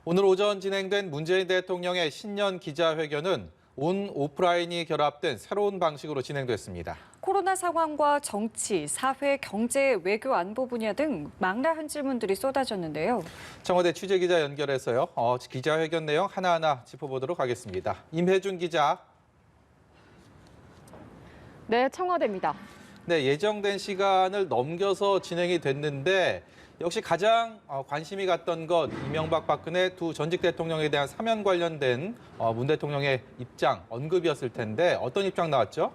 오늘 오전 진행된 문재인 대통령의 신년 기자회견은 온 오프라인이 결합된 새로운 방식으로 진행됐습니다. 코로나 상황과 정치, 사회, 경제, 외교, 안보 분야 등 망라한 질문들이 쏟아졌는데요. 청와대 취재기자 연결해서요. 기자회견 내용 하나하나 짚어보도록 하겠습니다. 임혜준 기자. 네, 청와대입니다. 네, 예정된 시간을 넘겨서 진행이 됐는데 역시 가장 관심이 갔던 것 이명박 박근혜 두 전직 대통령에 대한 사면 관련된 문 대통령의 입장, 언급이었을 텐데 어떤 입장 나왔죠?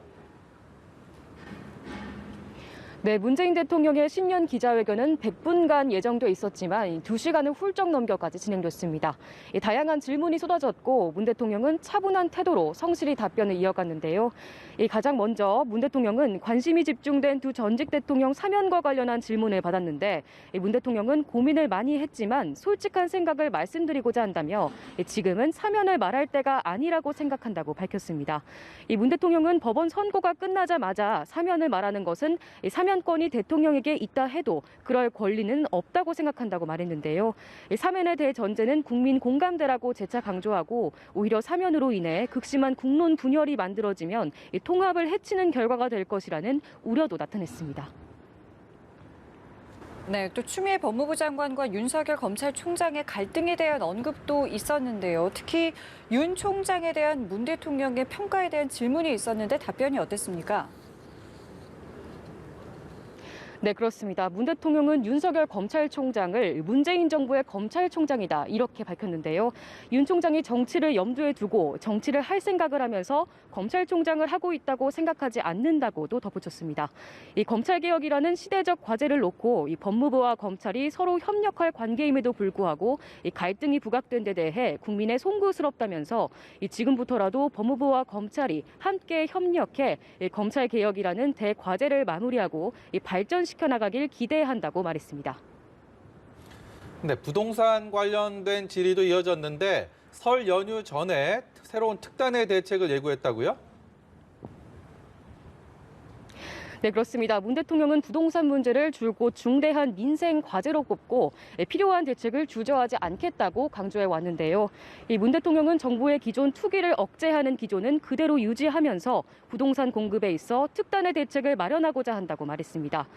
네, 문재인 대통령의 신년 기자회견은 100분간 예정돼 있었지만 2시간을 훌쩍 넘겨까지 진행됐습니다. 다양한 질문이 쏟아졌고 문 대통령은 차분한 태도로 성실히 답변을 이어갔는데요. 가장 먼저 문 대통령은 관심이 집중된 두 전직 대통령 사면과 관련한 질문을 받았는데 문 대통령은 고민을 많이 했지만 솔직한 생각을 말씀드리고자 한다며 지금은 사면을 말할 때가 아니라고 생각한다고 밝혔습니다. 문 대통령은 법원 선고가 끝나자마자 사면을 말하는 것은 사면권이 대통령에게 있다 해도 그럴 권리는 없다고 생각한다고 말했는데요. 사면에 대해 전제는 국민 공감대라고 재차 강조하고 오히려 사면으로 인해 극심한 국론 분열이 만들어지면 통합을 해치는 결과가 될 것이라는 우려도 나타냈습니다. 네, 또 추미애 법무부 장관과 윤석열 검찰총장의 갈등에 대한 언급도 있었는데요. 특히 윤 총장에 대한 문 대통령의 평가에 대한 질문이 있었는데 답변이 어땠습니까? 네, 그렇습니다. 문 대통령은 윤석열 검찰총장을 문재인 정부의 검찰총장이다 이렇게 밝혔는데요. 윤 총장이 정치를 염두에 두고 정치를 할 생각을 하면서 검찰총장을 하고 있다고 생각하지 않는다고도 덧붙였습니다. 이 검찰개혁이라는 시대적 과제를 놓고 이 법무부와 검찰이 서로 협력할 관계임에도 불구하고 이 갈등이 부각된 데 대해 국민의 송구스럽다면서 지금부터라도 법무부와 검찰이 함께 협력해 이 검찰개혁이라는 대과제를 마무리하고 이 발전시켜 나가길 기대한다고 말했습니다. 네, 부동산 관련된 질의도 이어졌는데 설 연휴 전에 새로운 특단의 대책을 예고했다고요? 네, 그렇습니다. 문 대통령은 부동산 문제를 줄곧 중대한 민생 과제로 꼽고 필요한 대책을 주저하지 않겠다고 강조해 왔는데요. 문 대통령은 정부의 기존 투기를 억제하는 기조는 그대로 유지하면서 부동산 공급에 있어 특단의 대책을 마련하고자 한다고 말했습니다.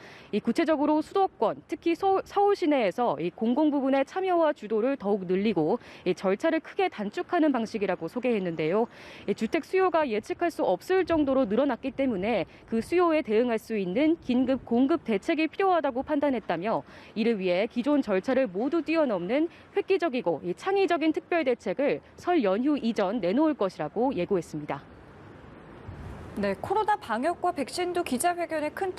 구체적으로 수도권, 특히 서울 시내에서 공공 부분의 참여와 주도를 더욱 늘리고 절차를 크게 단축하는 방식이라고 소개했는데요. 주택 수요가 예측할 수 없을 정도로 늘어났기 때문에 그 수요에 대응할 수 있는 긴급 공급 대책이 필요하다고 판단했다며 이를 위해 기존 절차를 모두 뛰어넘는 획기적이고 창의적인 특별 대책을 설 연휴 이전 내놓을 것이라고 예고했습니다. 네, 코로나 방역과 백신도 기자회견의 큰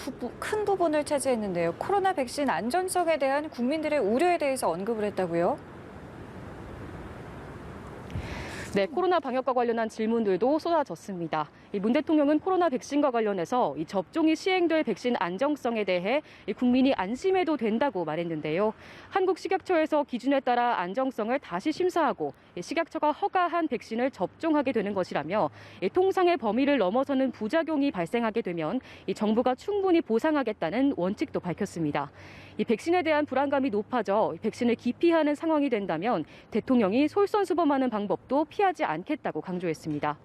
부분을 차지했는데요. 코로나 백신 안전성에 대한 국민들의 우려에 대해서 언급을 했다고요? 네, 코로나 방역과 관련한 질문들도 쏟아졌습니다. 문 대통령은 코로나 백신과 관련해서 접종이 시행될 백신 안정성에 대해 국민이 안심해도 된다고 말했는데요. 한국식약처에서 기준에 따라 안정성을 다시 심사하고 식약처가 허가한 백신을 접종하게 되는 것이라며 통상의 범위를 넘어서는 부작용이 발생하게 되면 정부가 충분히 보상하겠다는 원칙도 밝혔습니다. 백신에 대한 불안감이 높아져 백신을 기피하는 상황이 된다면 대통령이 솔선수범하는 방법도 피하지 않겠다고 강조했습니다.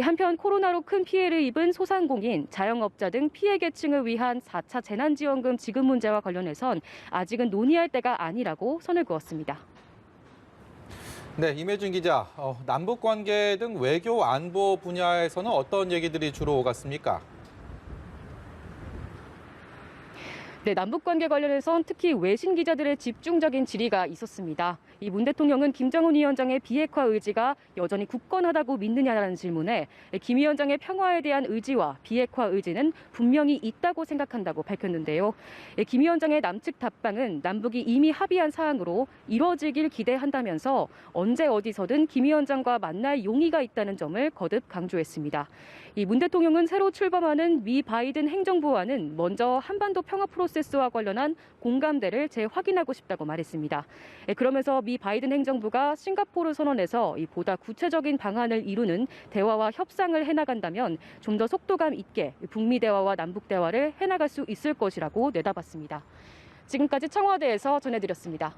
한편 코로나로 큰 피해를 입은 소상공인, 자영업자 등 피해 계층을 위한 4차 재난지원금 지급 문제와 관련해선 아직은 논의할 때가 아니라고 선을 그었습니다. 네, 임혜준 기자, 남북 관계 등 외교 안보 분야에서는 어떤 얘기들이 주로 오갔습니까? 네, 남북 관계 관련해선 특히 외신 기자들의 집중적인 질의가 있었습니다. 문 대통령은 김정은 위원장의 비핵화 의지가 여전히 굳건하다고 믿느냐라는 질문에 김 위원장의 평화에 대한 의지와 비핵화 의지는 분명히 있다고 생각한다고 밝혔는데요. 김 위원장의 남측 답방은 남북이 이미 합의한 사항으로 이뤄지길 기대한다면서 언제 어디서든 김 위원장과 만날 용의가 있다는 점을 거듭 강조했습니다. 문 대통령은 새로 출범하는 미 바이든 행정부와는 먼저 한반도 평화 프로세스와 관련한 공감대를 재확인하고 싶다고 말했습니다. 그러면서 미 바이든 행정부가 싱가포르 선언에서 보다 구체적인 방안을 이루는 대화와 협상을 해나간다면 좀 더 속도감 있게 북미 대화와 남북 대화를 해나갈 수 있을 것이라고 내다봤습니다. 지금까지 청와대에서 전해드렸습니다.